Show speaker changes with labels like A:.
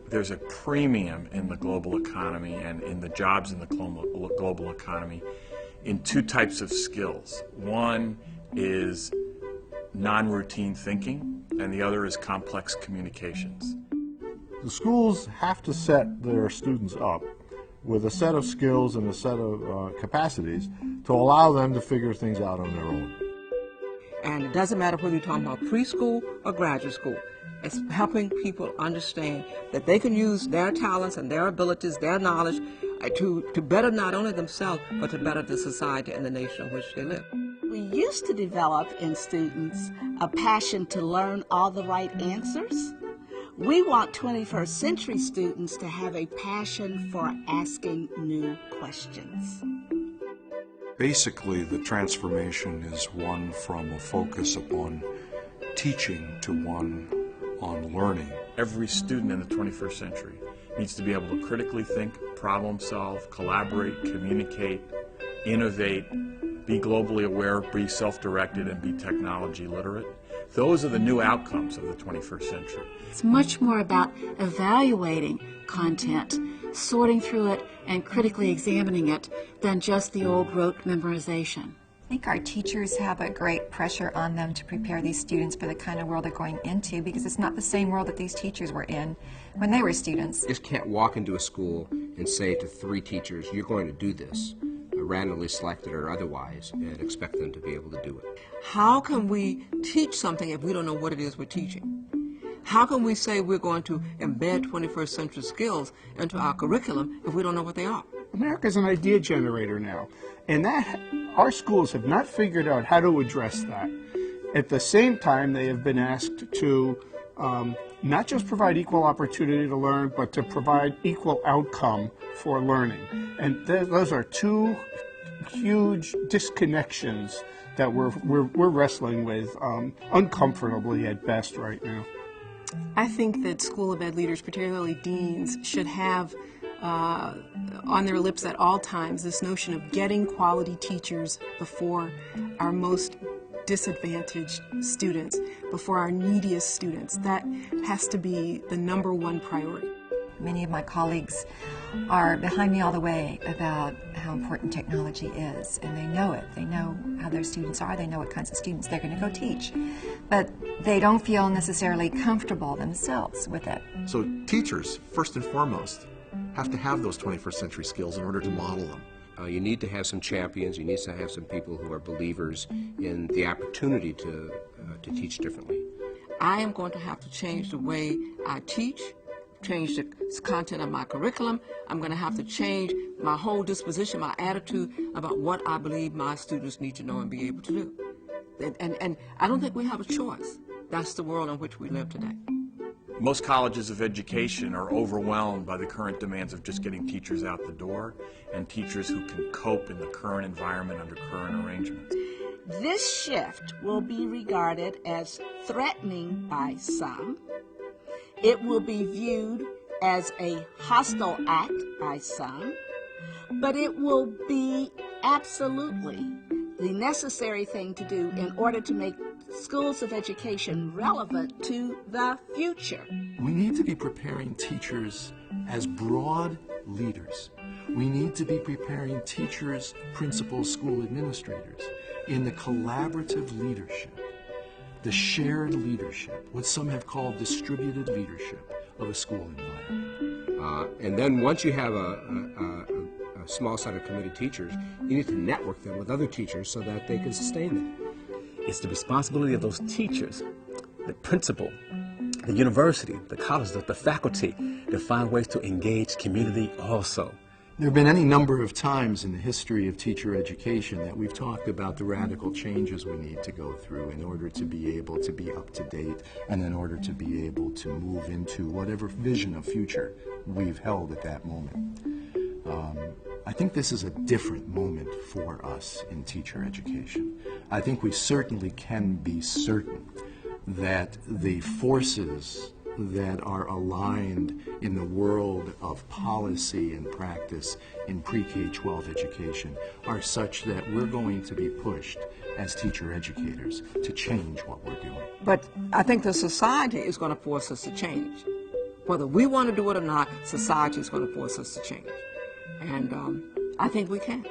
A: There's a premium in the global economy and in the jobs in the global economy in two types of skills. One is non-routine thinking, and the other is complex communications.
B: The schools have to set their students up with a set of skills and a set of capacities to allow them to figure things out on their own.
C: And it doesn't matter whether you're talking about preschool or graduate school. It's helping people understand that they can use their talents and their abilities, their knowledge, to better not only themselves, but to better the society and the nation in which they live.
D: We used to develop in students a passion to learn all the right answers. We want 21st century students to have a passion for asking new questions.
E: Basically, the transformation is one from a focus upon teaching to one on learning.
A: Every student in the 21st century needs to be able to critically think, problem solve, collaborate, communicate, innovate, be globally aware, be self-directed, and be technology literate. Those are the new outcomes of the 21st century.
F: It's much more about evaluating content, sorting through it, and critically examining it than just the old rote memorization.
G: I think our teachers have a great pressure on them to prepare these students for the kind of world they're going into, because it's not the same world that these teachers were in when they were students.
H: You just can't walk into a school and say to 3 teachers, you're going to do this, randomly selected or otherwise, and expect them to be able to do it.
C: How can we teach something if we don't know what it is we're teaching? How can we say we're going to embed 21st century skills into our curriculum if we don't know what they are?
I: America's an idea generator now, and our schools have not figured out how to address that. At the same time, they have been asked to not just provide equal opportunity to learn, but to provide equal outcome for learning. And those are two huge disconnections that we're wrestling with uncomfortably at best right now.
J: I think that School of Ed leaders, particularly deans, should have on their lips at all times this notion of getting quality teachers before our most disadvantaged students, before our neediest students. That has to be the #1 priority.
G: Many of my colleagues are behind me all the way about how important technology is, and they know it. They know how their students are. They know what kinds of students they're going to go teach. But they don't feel necessarily comfortable themselves with it.
K: So teachers, first and foremost, have to have those 21st century skills in order to model them.
H: You need to have some champions. You need to have some people who are believers in the opportunity to teach differently.
C: I am going to have to change the way I teach, change the content of my curriculum. I'm going to have to change my whole disposition, my attitude about what I believe my students need to know and be able to do. And I don't think we have a choice. That's the world in which we live today.
A: Most colleges of education are overwhelmed by the current demands of just getting teachers out the door and teachers who can cope in the current environment under current arrangements.
D: This shift will be regarded as threatening by some. It will be viewed as a hostile act by some, but it will be absolutely the necessary thing to do in order to make schools of education relevant to the future.
L: We need to be preparing teachers as broad leaders. We need to be preparing teachers, principals, school administrators in the collaborative leadership, the shared leadership, what some have called distributed leadership of a school environment.
H: And then once you have a small set of committed teachers, you need to network them with other teachers so that they can sustain them.
M: It's the responsibility of those teachers, the principal, the university, the college, the faculty, to find ways to engage community also.
L: There have been any number of times in the history of teacher education that we've talked about the radical changes we need to go through in order to be able to be up to date and in order to be able to move into whatever vision of future we've held at that moment. I think this is a different moment for us in teacher education. I think we certainly can be certain that the forces that are aligned in the world of policy and practice in pre-K-12 education are such that we're going to be pushed as teacher educators to change what we're doing.
C: But I think the society is going to force us to change. Whether we want to do it or not, society is going to force us to change. And I think we can.